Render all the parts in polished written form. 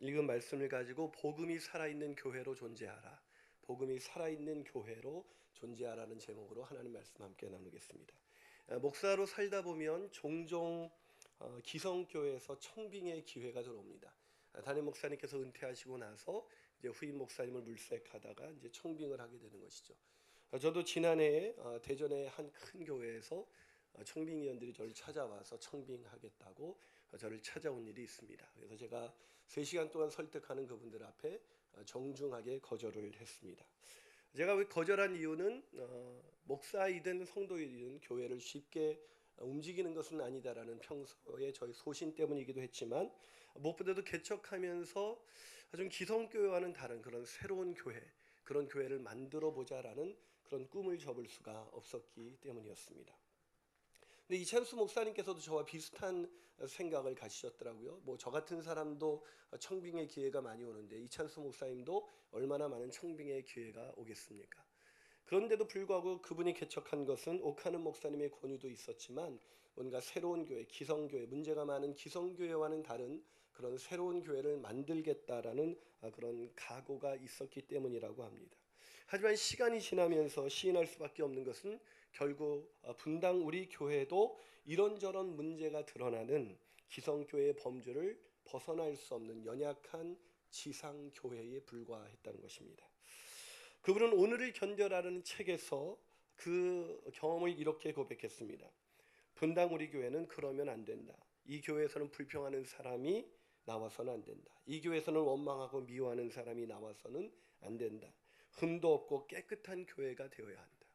읽은 말씀을 가지고 복음이 살아있는 교회로 존재하라. 복음이 살아있는 교회로 존재하라는 제목으로 하나님 말씀 함께 나누겠습니다. 목사로 살다 보면 종종 기성교회에서 청빙의 기회가 들어옵니다. 담임 목사님께서 은퇴하시고 나서 이제 후임 목사님을 물색하다가 이제 청빙을 하게 되는 것이죠. 저도 지난해 대전의 한 큰 교회에서 청빙위원들이 저를 찾아와서 청빙하겠다고 저를 찾아온 일이 있습니다. 그래서 제가 3시간 동안 설득하는 그분들 앞에 정중하게 거절을 했습니다. 제가 왜 거절한 이유는 목사이든 성도이든 교회를 쉽게 움직이는 것은 아니다라는 평소에 저의 소신 때문이기도 했지만, 무엇보다도 개척하면서 좀 기성교회와는 다른 그런 새로운 교회, 그런 교회를 만들어 보자라는 그런 꿈을 접을 수가 없었기 때문이었습니다. 근데 이찬수 목사님께서도 저와 비슷한 생각을 가지셨더라고요. 뭐 저 같은 사람도 청빙의 기회가 많이 오는데 이찬수 목사님도 얼마나 많은 청빙의 기회가 오겠습니까? 그런데도 불구하고 그분이 개척한 것은 옥하는 목사님의 권유도 있었지만 뭔가 새로운 교회, 기성교회, 문제가 많은 기성교회와는 다른 그런 새로운 교회를 만들겠다라는 그런 각오가 있었기 때문이라고 합니다. 하지만 시간이 지나면서 시인할 수밖에 없는 것은 결국 분당 우리 교회도 이런저런 문제가 드러나는 기성교회의 범주를 벗어날 수 없는 연약한 지상교회에 불과했다는 것입니다. 그분은 오늘을 견뎌라는 책에서 그 경험을 이렇게 고백했습니다. 분당 우리 교회는 그러면 안 된다. 이 교회에서는 불평하는 사람이 나와서는 안 된다. 이 교회에서는 원망하고 미워하는 사람이 나와서는 안 된다. 흠도 없고 깨끗한 교회가 되어야 한다.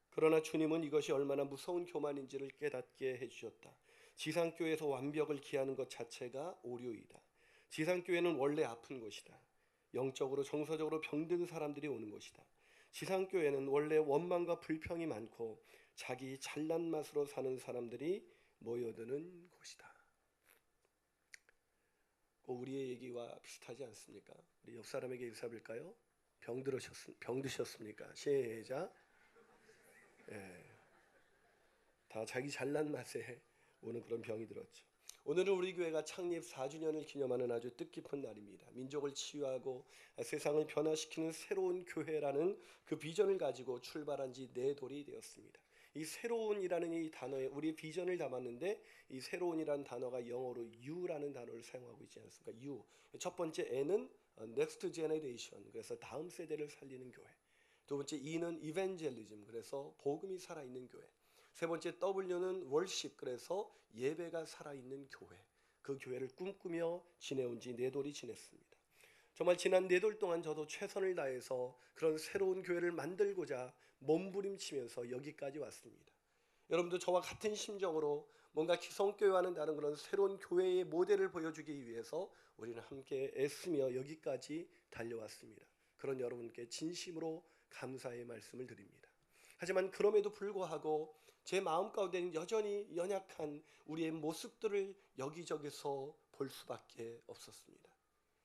그러나 주님은 이것이 얼마나 무서운 교만인지를 깨닫게 해주셨다. 지상교회에서 완벽을 기하는 것 자체가 오류이다. 지상교회는 원래 아픈 곳이다. 영적으로 정서적으로 병든 사람들이 오는 곳이다. 지상교회는 원래 원망과 불평이 많고 자기 잘난 맛으로 사는 사람들이 모여드는 곳이다. 우리의 얘기와 비슷하지 않습니까? 우리 옆 사람에게 인사할까요? 병드셨습니까? 시작. 예, 다 자기 잘난 맛에 오는 그런 병이 들었죠. 오늘은 우리 교회가 창립 4주년을 기념하는 아주 뜻깊은 날입니다. 민족을 치유하고 세상을 변화시키는 새로운 교회라는 그 비전을 가지고 출발한 지 4돌이 되었습니다. 이 새로운이라는 이 단어에 우리 비전을 담았는데, 이 새로운이라는 단어가 영어로 U라는 단어를 사용하고 있지 않습니까? U. 첫 번째 N은 Next Generation, 그래서 다음 세대를 살리는 교회. 두 번째 E는 Evangelism, 그래서 복음이 살아있는 교회. 세 번째 W는 월십, 그래서 예배가 살아있는 교회. 그 교회를 꿈꾸며 지내온 지 4돌이 지냈습니다. 정말 지난 4돌 동안 저도 최선을 다해서 그런 새로운 교회를 만들고자 몸부림치면서 여기까지 왔습니다. 여러분도 저와 같은 심정으로 뭔가 기성교회와는 다른 그런 새로운 교회의 모델을 보여주기 위해서 우리는 함께 애쓰며 여기까지 달려왔습니다. 그런 여러분께 진심으로 감사의 말씀을 드립니다. 하지만 그럼에도 불구하고 제 마음 가운데는 여전히 연약한 우리의 모습들을 여기저기서 볼 수밖에 없었습니다.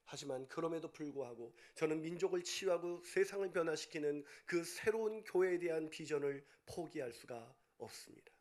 하지만 그럼에도 불구하고 저는 민족을 치유하고 세상을 변화시키는 그 새로운 교회에 대한 비전을 포기할 수가 없습니다.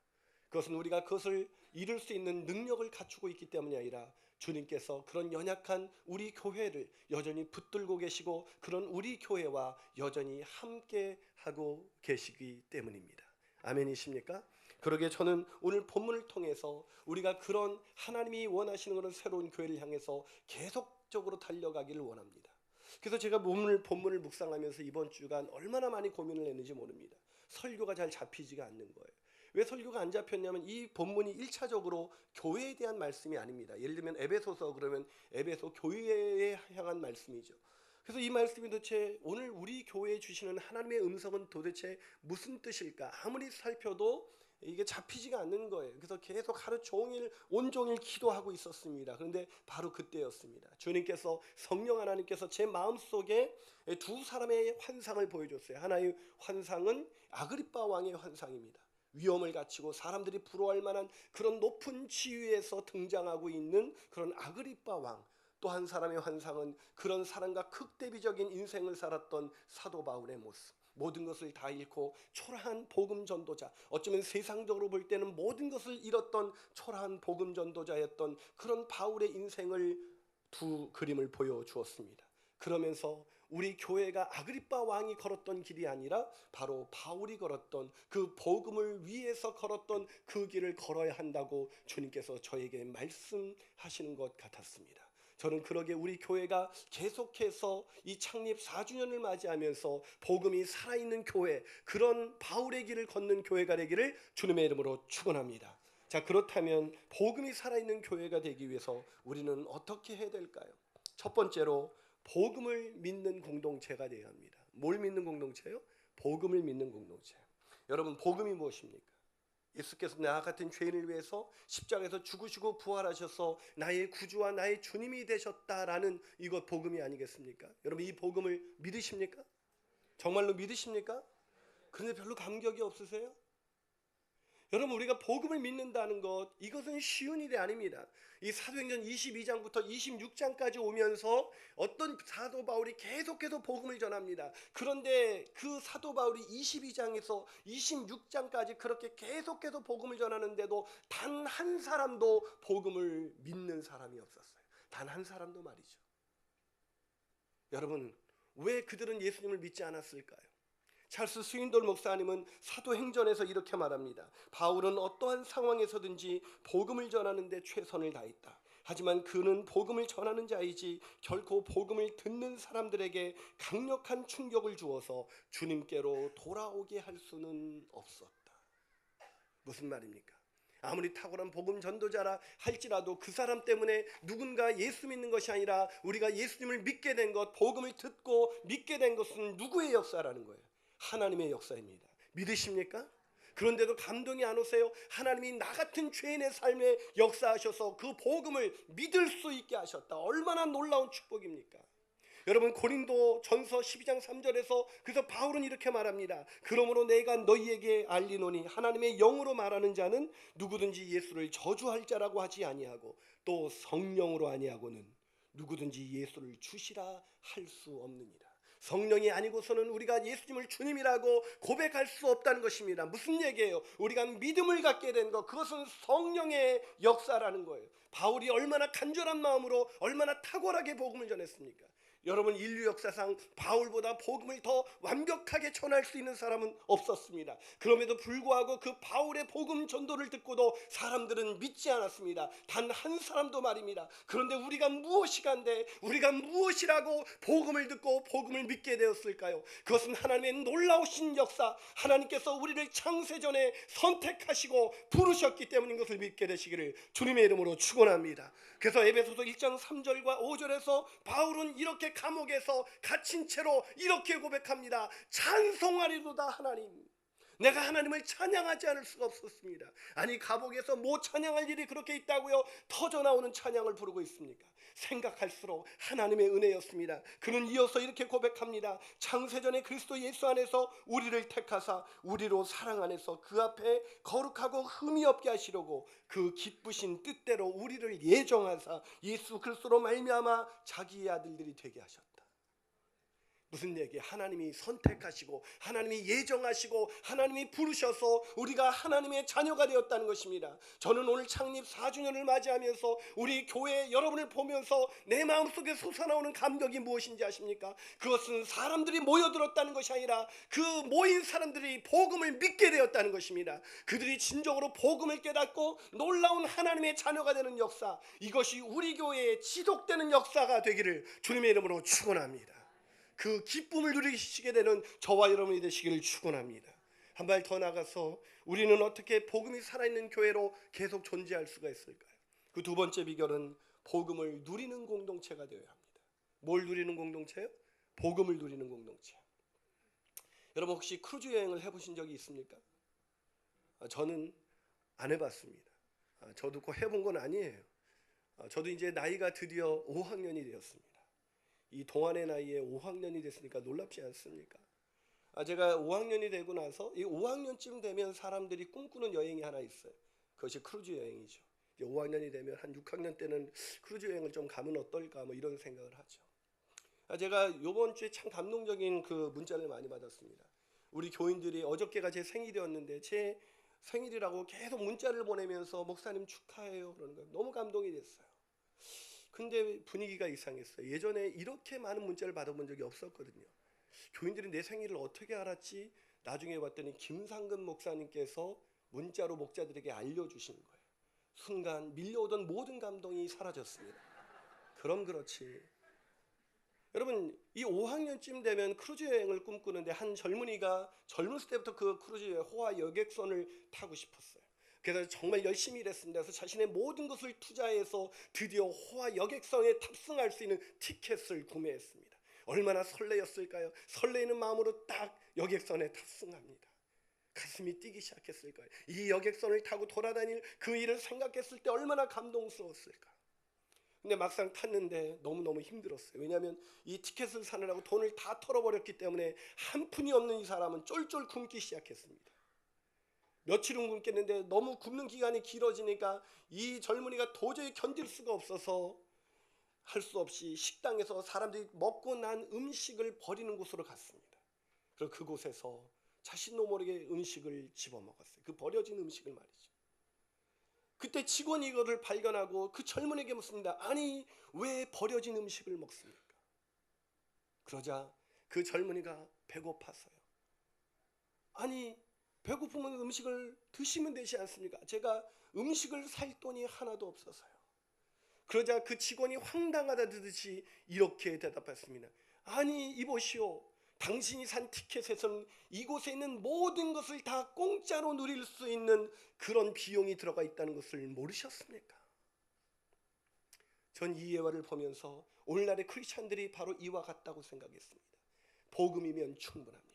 그것은 우리가 그것을 이룰 수 있는 능력을 갖추고 있기 때문이 아니라 주님께서 그런 연약한 우리 교회를 여전히 붙들고 계시고 그런 우리 교회와 여전히 함께 하고 계시기 때문입니다. 아멘이십니까? 그러게 저는 오늘 본문을 통해서 우리가 그런 하나님이 원하시는 그런 새로운 교회를 향해서 계속적으로 달려가기를 원합니다. 그래서 제가 본문을 묵상하면서 이번 주간 얼마나 많이 고민을 했는지 모릅니다. 설교가 잘 잡히지가 않는 거예요. 왜 설교가 안 잡혔냐면 이 본문이 1차적으로 교회에 대한 말씀이 아닙니다. 예를 들면 에베소서 그러면 에베소 교회에 향한 말씀이죠. 그래서 이 말씀이 도대체 오늘 우리 교회에 주시는 하나님의 음성은 도대체 무슨 뜻일까? 아무리 살펴도 이게 잡히지가 않는 거예요. 그래서 계속 하루 종일 온종일 기도하고 있었습니다. 그런데 바로 그때였습니다. 주님께서 성령 하나님께서 제 마음속에 2사람의 환상을 보여줬어요. 하나의 환상은 아그리빠 왕의 환상입니다. 위엄을 갖추고 사람들이 부러워할 만한 그런 높은 지위에서 등장하고 있는 그런 아그리빠 왕. 또 한 사람의 환상은 그런 사람과 극대비적인 인생을 살았던 사도 바울의 모습. 모든 것을 다 잃고 초라한 복음 전도자, 어쩌면 세상적으로 볼 때는 모든 것을 잃었던 초라한 복음 전도자였던 그런 바울의 인생을 두 그림을 보여주었습니다. 그러면서 우리 교회가 아그리빠 왕이 걸었던 길이 아니라 바로 바울이 걸었던 그 복음을 위해서 걸었던 그 길을 걸어야 한다고 주님께서 저에게 말씀하시는 것 같았습니다. 저는 그러게 우리 교회가 계속해서 이 창립 4주년을 맞이하면서 복음이 살아있는 교회, 그런 바울의 길을 걷는 교회가 되기를 주님의 이름으로 축원합니다. 자, 그렇다면 복음이 살아있는 교회가 되기 위해서 우리는 어떻게 해야 될까요? 첫 번째로 복음을 믿는 공동체가 되어야 합니다. 뭘 믿는 공동체요? 복음을 믿는 공동체. 여러분, 복음이 무엇입니까? 예수께서 나 같은 죄인을 위해서 십자가에서 죽으시고 부활하셔서 나의 구주와 나의 주님이 되셨다라는 이것 복음이 아니겠습니까? 여러분, 이 복음을 믿으십니까? 정말로 믿으십니까? 그런데 별로 감격이 없으세요? 여러분, 우리가 복음을 믿는다는 것, 이것은 쉬운 일이 아닙니다. 이 사도행전 22장부터 26장까지 오면서 어떤 사도 바울이 계속해서 복음을 전합니다. 그런데 그 사도 바울이 22장에서 26장까지 그렇게 계속해서 복음을 전하는데도 단 한 사람도 복음을 믿는 사람이 없었어요. 단 한 사람도 말이죠. 여러분, 왜 그들은 예수님을 믿지 않았을까요? 찰스 스윈돌 목사님은 사도행전에서 이렇게 말합니다. 바울은 어떠한 상황에서든지 복음을 전하는 데 최선을 다했다. 하지만 그는 복음을 전하는 자이지 결코 복음을 듣는 사람들에게 강력한 충격을 주어서 주님께로 돌아오게 할 수는 없었다. 무슨 말입니까? 아무리 탁월한 복음 전도자라 할지라도 그 사람 때문에 누군가 예수 믿는 것이 아니라 우리가 예수님을 믿게 된 것, 복음을 듣고 믿게 된 것은 누구의 역사라는 거예요? 하나님의 역사입니다. 믿으십니까? 그런데도 감동이 안 오세요? 하나님이 나 같은 죄인의 삶에 역사하셔서 그 복음을 믿을 수 있게 하셨다. 얼마나 놀라운 축복입니까? 여러분, 고린도 전서 12장 3절에서 그래서 바울은 이렇게 말합니다. 그러므로 내가 너희에게 알리노니 하나님의 영으로 말하는 자는 누구든지 예수를 저주할 자라고 하지 아니하고 또 성령으로 아니하고는 누구든지 예수를 주시라 할 수 없느니라. 성령이 아니고서는 우리가 예수님을 주님이라고 고백할 수 없다는 것입니다. 무슨 얘기예요? 우리가 믿음을 갖게 된 것, 그것은 성령의 역사라는 거예요. 바울이 얼마나 간절한 마음으로 얼마나 탁월하게 복음을 전했습니까? 여러분, 인류 역사상 바울보다 복음을 더 완벽하게 전할 수 있는 사람은 없었습니다. 그럼에도 불구하고 그 바울의 복음 전도를 듣고도 사람들은 믿지 않았습니다. 단 한 사람도 말입니다. 그런데 우리가 무엇이간데, 우리가 무엇이라고 복음을 듣고 복음을 믿게 되었을까요? 그것은 하나님의 놀라우신 역사, 하나님께서 우리를 창세전에 선택하시고 부르셨기 때문인 것을 믿게 되시기를 주님의 이름으로 축원합니다. 그래서 에베소서 1장 3절과 5절에서 바울은 이렇게 감옥에서 갇힌 채로 이렇게 고백합니다. 찬송하리로다 하나님. 내가 하나님을 찬양하지 않을 수가 없었습니다. 아니, 감옥에서 뭐 찬양할 일이 그렇게 있다고요? 터져나오는 찬양을 부르고 있습니까? 생각할수록 하나님의 은혜였습니다. 그는 이어서 이렇게 고백합니다. 창세전에 그리스도 예수 안에서 우리를 택하사 우리로 사랑 안에서 그 앞에 거룩하고 흠이 없게 하시려고 그 기쁘신 뜻대로 우리를 예정하사 예수 그리스도로 말미암아 자기의 아들들이 되게 하셨다. 무슨 얘기? 하나님이 선택하시고 하나님이 예정하시고 하나님이 부르셔서 우리가 하나님의 자녀가 되었다는 것입니다. 저는 오늘 창립 4주년을 맞이하면서 우리 교회 여러분을 보면서 내 마음속에 솟아나오는 감격이 무엇인지 아십니까? 그것은 사람들이 모여들었다는 것이 아니라 그 모인 사람들이 복음을 믿게 되었다는 것입니다. 그들이 진정으로 복음을 깨닫고 놀라운 하나님의 자녀가 되는 역사, 이것이 우리 교회에 지속되는 역사가 되기를 주님의 이름으로 축원합니다. 그 기쁨을 누리시게 되는 저와 여러분이 되시기를 축원합니다. 한 발 더 나가서 우리는 어떻게 복음이 살아있는 교회로 계속 존재할 수가 있을까요? 그 두 번째 비결은 복음을 누리는 공동체가 되어야 합니다. 뭘 누리는 공동체요? 복음을 누리는 공동체. 여러분, 혹시 크루즈 여행을 해보신 적이 있습니까? 저는 안 해봤습니다. 저도 꼭 해본 건 아니에요. 저도 이제 나이가 드디어 5학년이 되었습니다. 이 동안의 나이에 5학년이 됐으니까 놀랍지 않습니까? 제가 5학년이 되고 나서 이 5학년쯤 되면 사람들이 꿈꾸는 여행이 하나 있어요. 그것이 크루즈 여행이죠. 이제 5학년이 되면 한 6학년 때는 크루즈 여행을 좀 가면 어떨까 뭐 이런 생각을 하죠. 제가 이번 주에 참 감동적인 그 문자를 많이 받았습니다. 우리 교인들이 어저께가 제 생일이었는데 제 생일이라고 계속 문자를 보내면서 목사님 축하해요 그러는 거예요. 너무 감동이 됐어요. 근데 분위기가 이상했어요. 예전에 이렇게 많은 문자를 받아본 적이 없었거든요. 교인들이 내 생일을 어떻게 알았지? 나중에 봤더니 김상근 목사님께서 문자로 목자들에게 알려주신 거예요. 순간 밀려오던 모든 감동이 사라졌습니다. 그럼 그렇지. 여러분, 이 5학년쯤 되면 크루즈 여행을 꿈꾸는데 한 젊은이가 젊었을 때부터 그 크루즈 여행 호화 여객선을 타고 싶었어요. 그래서 정말 열심히 일했습니다. 그래서 자신의 모든 것을 투자해서 드디어 호화 여객선에 탑승할 수 있는 티켓을 구매했습니다. 얼마나 설레였을까요? 설레이는 마음으로 딱 여객선에 탑승합니다. 가슴이 뛰기 시작했을 거예요. 이 여객선을 타고 돌아다닐 그 일을 생각했을 때 얼마나 감동스러웠을까. 근데 막상 탔는데 너무너무 힘들었어요. 왜냐하면 이 티켓을 사느라고 돈을 다 털어버렸기 때문에 한 푼이 없는 이 사람은 쫄쫄 굶기 시작했습니다. 며칠은 굶겠는데 너무 굶는 기간이 길어지니까 이 젊은이가 도저히 견딜 수가 없어서 할 수 없이 식당에서 사람들이 먹고 난 음식을 버리는 곳으로 갔습니다. 그리고 그곳에서 자신도 모르게 음식을 집어먹었어요. 그 버려진 음식을 말이죠. 그때 직원이 이거를 발견하고 그 젊은이에게 묻습니다. 아니, 왜 버려진 음식을 먹습니까? 그러자 그 젊은이가 배고파서요. 아니, 배고프면 음식을 드시면 되지 않습니까? 제가 음식을 살 돈이 하나도 없어서요. 그러자 그 직원이 황당하다듯이 이렇게 대답했습니다. 아니, 이보시오. 당신이 산 티켓에서는 이곳에 있는 모든 것을 다 공짜로 누릴 수 있는 그런 비용이 들어가 있다는 것을 모르셨습니까? 전 이 예화를 보면서 오늘날의 크리스찬들이 바로 이와 같다고 생각했습니다. 복음이면 충분합니다.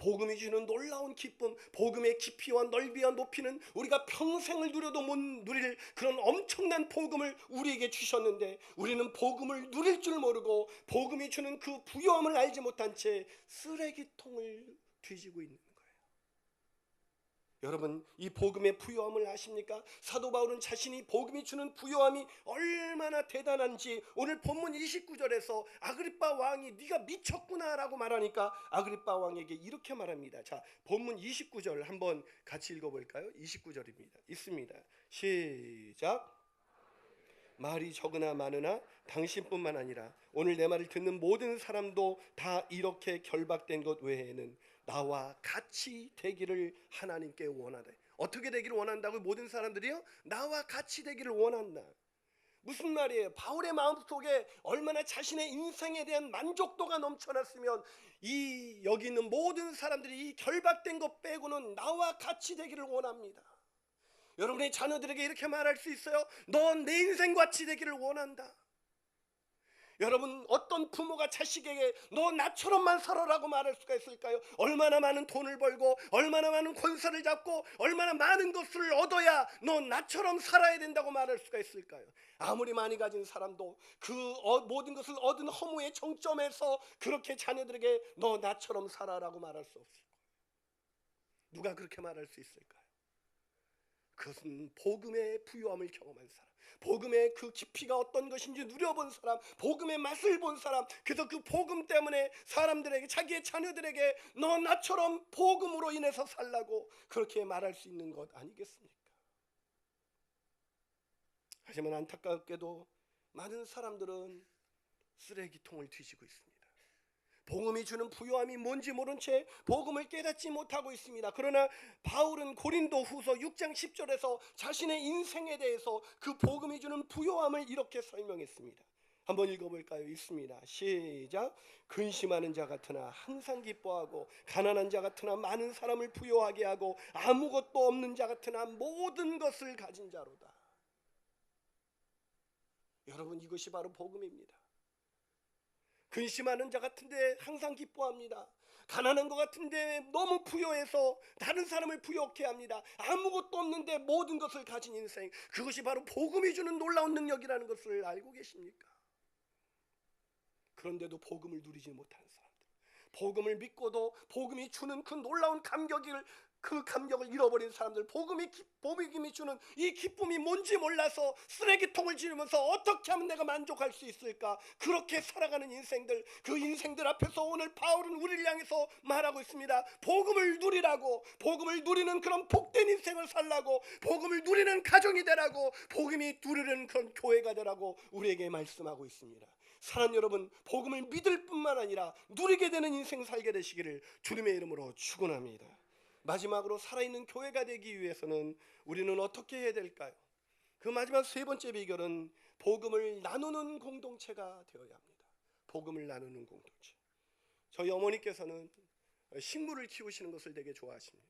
복음이 주는 놀라운 기쁨, 복음의 깊이와 넓이와 높이는 우리가 평생을 누려도 못 누릴 그런 엄청난 복음을 우리에게 주셨는데 우리는 복음을 누릴 줄 모르고 복음이 주는 그 부요함을 알지 못한 채 쓰레기통을 뒤지고 있는 거예요. 여러분, 이 복음의 부요함을 아십니까? 사도 바울은 자신이 복음이 주는 부요함이 얼마나 대단한지 오늘 본문 29절에서 아그리빠 왕이 네가 미쳤구나 라고 말하니까 아그리빠 왕에게 이렇게 말합니다. 자, 본문 29절 한번 같이 읽어볼까요? 29절입니다. 있습니다. 시작. 말이 적으나 많으나 당신뿐만 아니라 오늘 내 말을 듣는 모든 사람도 다 이렇게 결박된 것 외에는 나와 같이 되기를 하나님께 원하다. 어떻게 되기를 원한다고? 모든 사람들이요? 나와 같이 되기를 원한다. 무슨 말이에요? 바울의 마음속에 얼마나 자신의 인생에 대한 만족도가 넘쳐났으면 이 여기 있는 모든 사람들이 이 결박된 것 빼고는 나와 같이 되기를 원합니다. 여러분의 자녀들에게 이렇게 말할 수 있어요? 넌 내 인생 같이 되기를 원한다. 여러분, 어떤 부모가 자식에게 너 나처럼만 살아라고 말할 수가 있을까요? 얼마나 많은 돈을 벌고 얼마나 많은 권세를 잡고 얼마나 많은 것을 얻어야 너 나처럼 살아야 된다고 말할 수가 있을까요? 아무리 많이 가진 사람도 그 모든 것을 얻은 허무의 정점에서 그렇게 자녀들에게 너 나처럼 살아라고 말할 수 없을 거예요. 누가 그렇게 말할 수 있을까요? 그것은 복음의 부요함을 경험한 사람, 복음의 그 깊이가 어떤 것인지 누려본 사람, 복음의 맛을 본 사람, 그래서 그 복음 때문에 사람들에게, 자기의 자녀들에게 너 나처럼 복음으로 인해서 살라고 그렇게 말할 수 있는 것 아니겠습니까? 하지만 안타깝게도 많은 사람들은 쓰레기통을 뒤지고 있습니다. 복음이 주는 부요함이 뭔지 모른 채 복음을 깨닫지 못하고 있습니다. 그러나 바울은 고린도 후서 6장 10절에서 자신의 인생에 대해서 그 복음이 주는 부요함을 이렇게 설명했습니다. 한번 읽어볼까요? 있습니다. 시작. 근심하는 자 같으나 항상 기뻐하고 가난한 자 같으나 많은 사람을 부요하게 하고 아무것도 없는 자 같으나 모든 것을 가진 자로다. 여러분, 이것이 바로 복음입니다. 근심하는 자 같은데 항상 기뻐합니다. 가난한 것 같은데 너무 부여해서 다른 사람을 부여케 합니다. 아무것도 없는데 모든 것을 가진 인생, 그것이 바로 복음이 주는 놀라운 능력이라는 것을 알고 계십니까? 그런데도 복음을 누리지 못하는 사람들, 복음을 믿고도 복음이 주는 그 놀라운 감격을 그 감격을 잃어버린 사람들, 복음이 주는 이 기쁨이 뭔지 몰라서 쓰레기통을 지르면서 어떻게 하면 내가 만족할 수 있을까, 그렇게 살아가는 인생들, 그 인생들 앞에서 오늘 바울은 우리를 향해서 말하고 있습니다. 복음을 누리라고, 복음을 누리는 그런 복된 인생을 살라고, 복음을 누리는 가정이 되라고, 복음이 누리는 그런 교회가 되라고 우리에게 말씀하고 있습니다. 사랑하는 여러분, 복음을 믿을 뿐만 아니라 누리게 되는 인생 살게 되시기를 주님의 이름으로 축원합니다. 마지막으로 살아있는 교회가 되기 위해서는 우리는 어떻게 해야 될까요? 그 마지막 세 번째 비결은 복음을 나누는 공동체가 되어야 합니다. 복음을 나누는 공동체. 저희 어머니께서는 식물을 키우시는 것을 되게 좋아하십니다.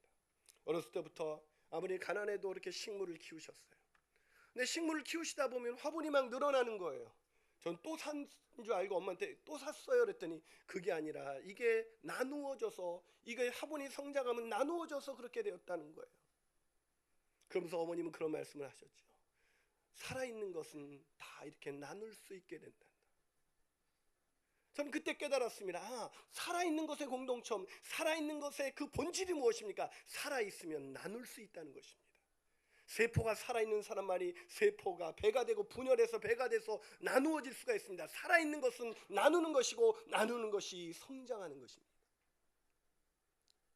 어렸을 때부터 아무리 가난해도 이렇게 식물을 키우셨어요. 근데 식물을 키우시다 보면 화분이 막 늘어나는 거예요. 전 또 산 줄 알고 엄마한테 또 샀어요 그랬더니 그게 아니라 이게 나누어져서, 이게 화분이 성장하면 나누어져서 그렇게 되었다는 거예요. 그러면서 어머님은 그런 말씀을 하셨죠. 살아있는 것은 다 이렇게 나눌 수 있게 된다. 저는 그때 깨달았습니다. 살아있는 것의 공동점, 살아있는 것의 그 본질이 무엇입니까? 살아있으면 나눌 수 있다는 것입니다. 세포가 살아있는 사람만이 세포가 배가 되고 분열해서 배가 돼서 나누어질 수가 있습니다. 살아있는 것은 나누는 것이고 나누는 것이 성장하는 것입니다.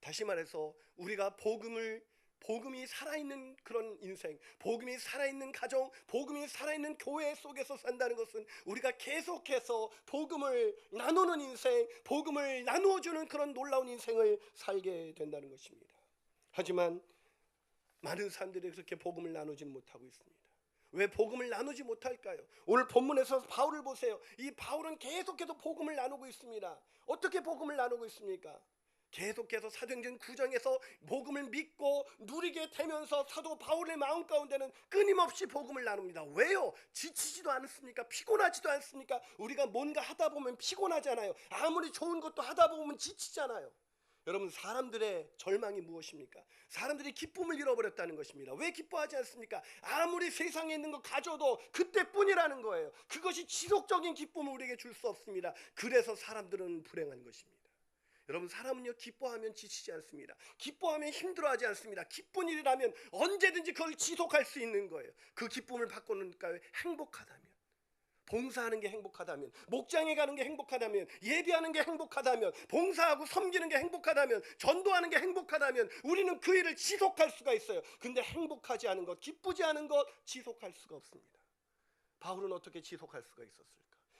다시 말해서 우리가 복음이 살아있는 그런 인생, 복음이 살아있는 가정, 복음이 살아있는 교회 속에서 산다는 것은 우리가 계속해서 복음을 나누는 인생, 복음을 나누어주는 그런 놀라운 인생을 살게 된다는 것입니다. 하지만 많은 사람들이 그렇게 복음을 나누지 못하고 있습니다. 왜 복음을 나누지 못할까요? 오늘 본문에서 바울을 보세요. 이 바울은 계속해서 복음을 나누고 있습니다. 어떻게 복음을 나누고 있습니까? 계속해서 사도행전 9장에서 복음을 믿고 누리게 되면서 사도 바울의 마음 가운데는 끊임없이 복음을 나눕니다. 왜요? 지치지도 않습니까? 피곤하지도 않습니까? 우리가 뭔가 하다 보면 피곤하잖아요. 아무리 좋은 것도 하다 보면 지치잖아요. 여러분, 사람들의 절망이 무엇입니까? 사람들이 기쁨을 잃어버렸다는 것입니다. 왜 기뻐하지 않습니까? 아무리 세상에 있는 거 가져도 그때뿐이라는 거예요. 그것이 지속적인 기쁨을 우리에게 줄 수 없습니다. 그래서 사람들은 불행한 것입니다. 여러분, 사람은요, 기뻐하면 지치지 않습니다. 기뻐하면 힘들어하지 않습니다. 기쁜 일이라면 언제든지 그걸 지속할 수 있는 거예요. 그 기쁨을 바꾸는가요? 행복하다면, 봉사하는 게 행복하다면, 목장에 가는 게 행복하다면, 예배하는 게 행복하다면, 봉사하고 섬기는 게 행복하다면, 전도하는 게 행복하다면 우리는 그 일을 지속할 수가 있어요. 근데 행복하지 않은 것, 기쁘지 않은 것 지속할 수가 없습니다. 바울은 어떻게 지속할 수가 있었을까?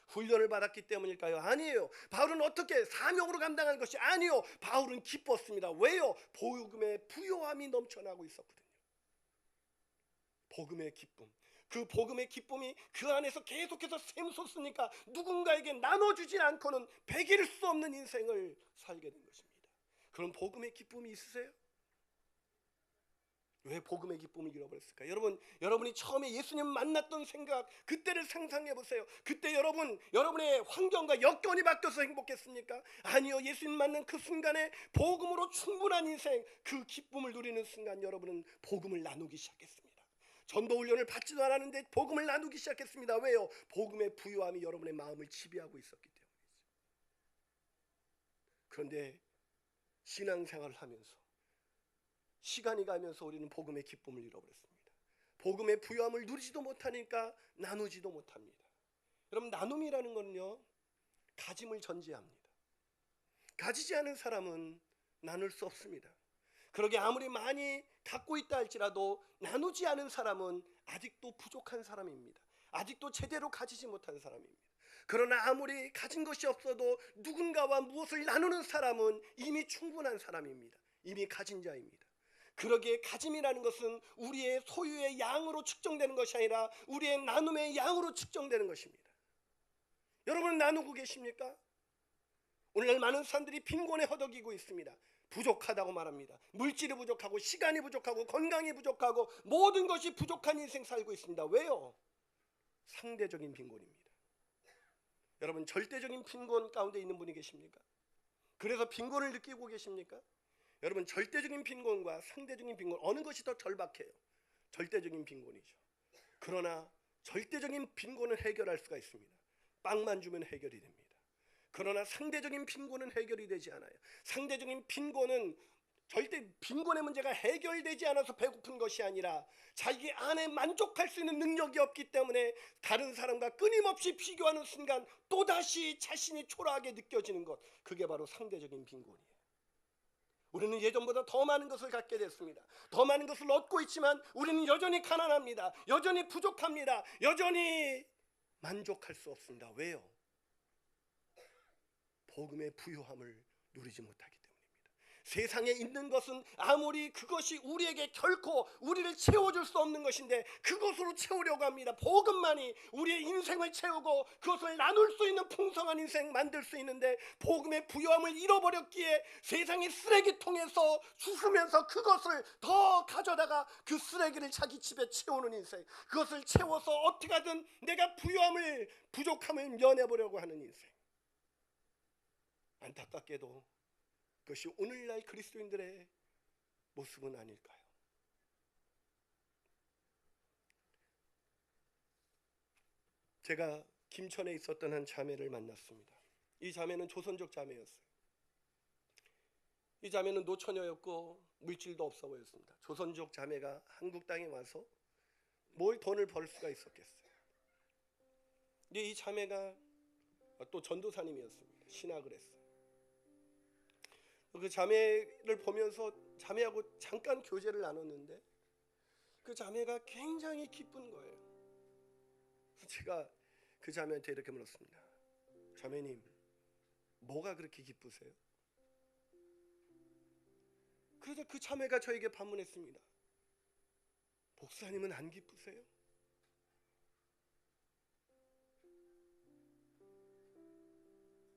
훈련을 받았기 때문일까요? 아니에요. 바울은 어떻게 사명으로 감당한 것이 아니요. 바울은 기뻤습니다. 왜요? 복음의 부요함이 넘쳐나고 있었거든요. 복음의 기쁨. 그 복음의 기쁨이 그 안에서 계속해서 샘솟으니까 누군가에게 나눠주지 않고는 배길 수 없는 인생을 살게 된 것입니다. 그런 복음의 기쁨이 있으세요? 왜 복음의 기쁨을 잃어버렸을까? 여러분이 처음에 예수님 만났던 생각, 그때를 상상해 보세요. 그때 여러분의 환경과 여건이 바뀌어서 행복했습니까? 아니요. 예수님 만난 그 순간에 복음으로 충분한 인생, 그 기쁨을 누리는 순간 여러분은 복음을 나누기 시작했습니다. 전도 훈련을 받지도 않았는데 복음을 나누기 시작했습니다. 왜요? 복음의 부요함이 여러분의 마음을 지배하고 있었기 때문이죠. 그런데 신앙생활을 하면서 시간이 가면서 우리는 복음의 기쁨을 잃어버렸습니다. 복음의 부요함을 누리지도 못하니까 나누지도 못합니다. 여러분, 나눔이라는 건요, 가짐을 전제합니다. 가지지 않은 사람은 나눌 수 없습니다. 그러게 아무리 많이 갖고 있다 할지라도 나누지 않은 사람은 아직도 부족한 사람입니다. 아직도 제대로 가지지 못한 사람입니다. 그러나 아무리 가진 것이 없어도 누군가와 무엇을 나누는 사람은 이미 충분한 사람입니다. 이미 가진 자입니다. 그러기에 가짐이라는 것은 우리의 소유의 양으로 측정되는 것이 아니라 우리의 나눔의 양으로 측정되는 것입니다. 여러분, 나누고 계십니까? 오늘날 많은 사람들이 빈곤에 허덕이고 있습니다. 부족하다고 말합니다. 물질이 부족하고 시간이 부족하고 건강이 부족하고 모든 것이 부족한 인생 살고 있습니다. 왜요? 상대적인 빈곤입니다. 여러분, 절대적인 빈곤 가운데 있는 분이 계십니까? 그래서 빈곤을 느끼고 계십니까? 여러분, 절대적인 빈곤과 상대적인 빈곤, 어느 것이 더 절박해요? 절대적인 빈곤이죠. 그러나 절대적인 빈곤은 해결할 수가 있습니다. 빵만 주면 해결이 됩니다. 그러나 상대적인 빈곤은 해결이 되지 않아요. 상대적인 빈곤은 절대 빈곤의 문제가 해결되지 않아서 배고픈 것이 아니라 자기 안에 만족할 수 있는 능력이 없기 때문에 다른 사람과 끊임없이 비교하는 순간 또다시 자신이 초라하게 느껴지는 것, 그게 바로 상대적인 빈곤이에요. 우리는 예전보다 더 많은 것을 갖게 됐습니다. 더 많은 것을 얻고 있지만 우리는 여전히 가난합니다. 여전히 부족합니다. 여전히 만족할 수 없습니다. 왜요? 복음의 부요함을 누리지 못하기 때문입니다. 세상에 있는 것은 아무리 그것이 우리에게 결코 우리를 채워줄 수 없는 것인데 그것으로 채우려고 합니다. 복음만이 우리의 인생을 채우고 그것을 나눌 수 있는 풍성한 인생 만들 수 있는데 복음의 부요함을 잃어버렸기에 세상의 쓰레기통에서 주우면서 그것을 더 가져다가 그 쓰레기를 자기 집에 채우는 인생, 그것을 채워서 어떻게 하든 내가 부족함을 면해보려고 하는 인생. 안타깝게도 그것이 오늘날 그리스도인들의 모습은 아닐까요? 제가 김천에 있었던 한 자매를 만났습니다. 이 자매는 조선족 자매였어요. 이 자매는 노처녀였고 물질도 없어 보였습니다. 조선족 자매가 한국 땅에 와서 뭘 돈을 벌 수가 있었겠어요. 근데 이 자매가 또 전도사님이었습니다. 신학을 했어요. 그 자매를 보면서 자매하고 잠깐 교제를 나눴는데 그 자매가 굉장히 기쁜 거예요. 그래서 제가 그 자매한테 이렇게 물었습니다. 자매님, 뭐가 그렇게 기쁘세요? 그래서 그 자매가 저에게 반문했습니다. 목사님은 안 기쁘세요?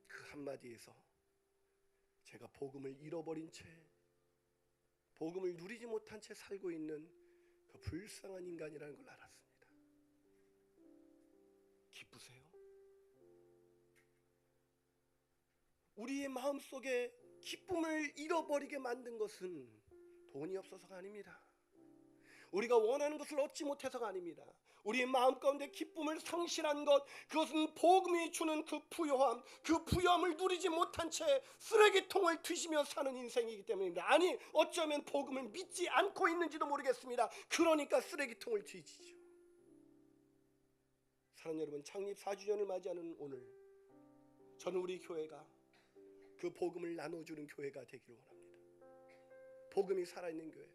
그 한마디에서 제가 복음을 잃어버린 채, 복음을 누리지 못한 채 살고 있는 그 불쌍한 인간이라는 걸 알았습니다. 기쁘세요? 우리의 마음속에 기쁨을 잃어버리게 만든 것은 돈이 없어서가 아닙니다. 우리가 원하는 것을 얻지 못해서가 아닙니다. 우리의 마음 가운데 기쁨을 상실한 것, 그것은 복음이 주는 그 부요함, 그 부요함을 누리지 못한 채 쓰레기통을 뒤지며 사는 인생이기 때문입니다. 아니, 어쩌면 복음을 믿지 않고 있는지도 모르겠습니다. 그러니까 쓰레기통을 뒤지죠. 사랑하는 여러분, 창립 4주년을 맞이하는 오늘, 저는 우리 교회가 그 복음을 나눠주는 교회가 되기를 원합니다. 복음이 살아있는 교회,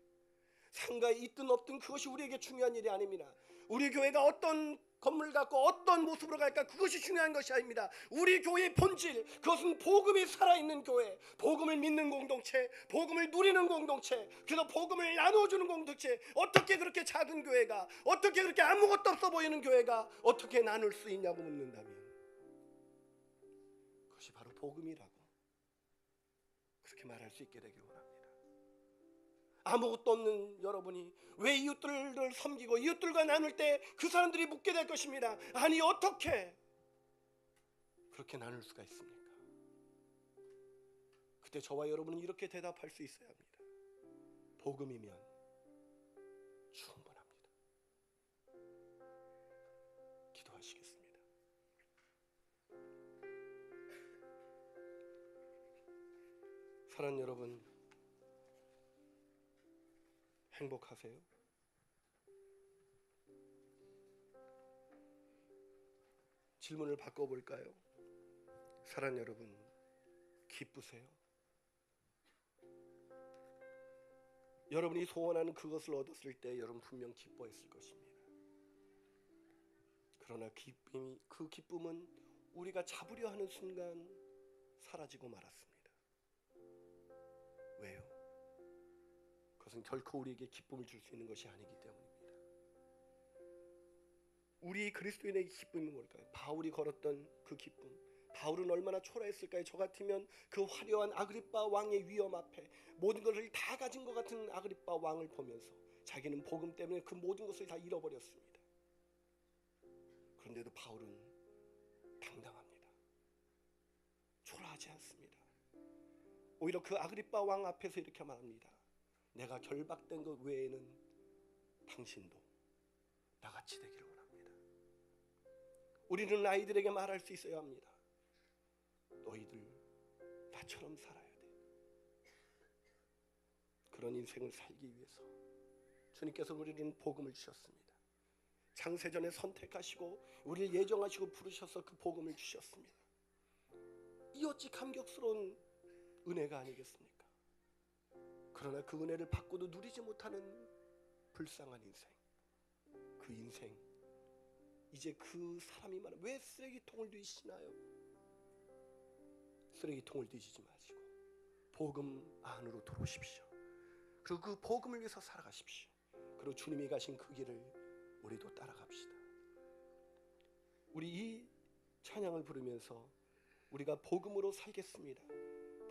상가에 있든 없든 그것이 우리에게 중요한 일이 아닙니다. 우리 교회가 어떤 건물 갖고 어떤 모습으로 갈까, 그것이 중요한 것이 아닙니다. 우리 교회의 본질, 그것은 복음이 살아있는 교회, 복음을 믿는 공동체, 복음을 누리는 공동체, 그래서 복음을 나눠주는 공동체. 어떻게 그렇게 작은 교회가, 어떻게 그렇게 아무것도 없어 보이는 교회가 어떻게 나눌 수 있냐고 묻는다면 그것이 바로 복음이라고 그렇게 말할 수 있게 되기를 원합니다. 아무것도 없는 여러분이 왜 이웃들을 섬기고 이웃들과 나눌 때 그 사람들이 묻게 될 것입니다. 아니, 어떻게 그렇게 나눌 수가 있습니까? 그때 저와 여러분은 이렇게 대답할 수 있어야 합니다. 복음이면 충분합니다. 기도하시겠습니다. 사랑하는 여러분, 행복하세요? 질문을 바꿔볼까요? 사랑하는 여러분, 기쁘세요? 여러분이 소원하는 그것을 얻었을 때 여러분 분명 기뻐했을 것입니다. 그러나 그 기쁨은 우리가 잡으려 하는 순간 사라지고 말았습니다. 왜요? 그것은 결코 우리에게 기쁨을 줄 수 있는 것이 아니기 때문입니다. 우리 그리스도인에게 기쁨이 뭘까요? 바울이 걸었던 그 기쁨, 바울은 얼마나 초라했을까요? 저 같으면 그 화려한 아그리빠 왕의 위엄 앞에 모든 것을 다 가진 것 같은 아그리빠 왕을 보면서 자기는 복음 때문에 그 모든 것을 다 잃어버렸습니다. 그런데도 바울은 당당합니다. 초라하지 않습니다. 오히려 그 아그리빠 왕 앞에서 이렇게 말합니다. 내가 결박된 것 외에는 당신도 나같이 되기를 원합니다. 우리는 아이들에게 말할 수 있어야 합니다. 너희들 나처럼 살아야 돼. 그런 인생을 살기 위해서 주님께서 우리는 복음을 주셨습니다. 창세전에 선택하시고 우리를 예정하시고 부르셔서 그 복음을 주셨습니다. 이 어찌 감격스러운 은혜가 아니겠습니까? 그러나 그 은혜를 받고도 누리지 못하는 불쌍한 인생, 그 인생, 이제 그 사람이 말해 왜 쓰레기통을 뒤시나요? 쓰레기통을 뒤지지 마시고 복음 안으로 들어오십시오. 그리고 그 복음을 위해서 살아가십시오. 그리고 주님이 가신 그 길을 우리도 따라갑시다. 우리 이 찬양을 부르면서 우리가 복음으로 살겠습니다.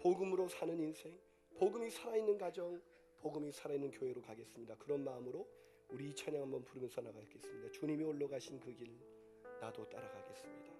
복음으로 사는 인생, 복음이 살아있는 가정, 복음이 살아있는 교회로 가겠습니다. 그런 마음으로 우리 이 찬양 한번 부르면서 나가겠습니다. 주님이 올라가신 그 길 나도 따라가겠습니다.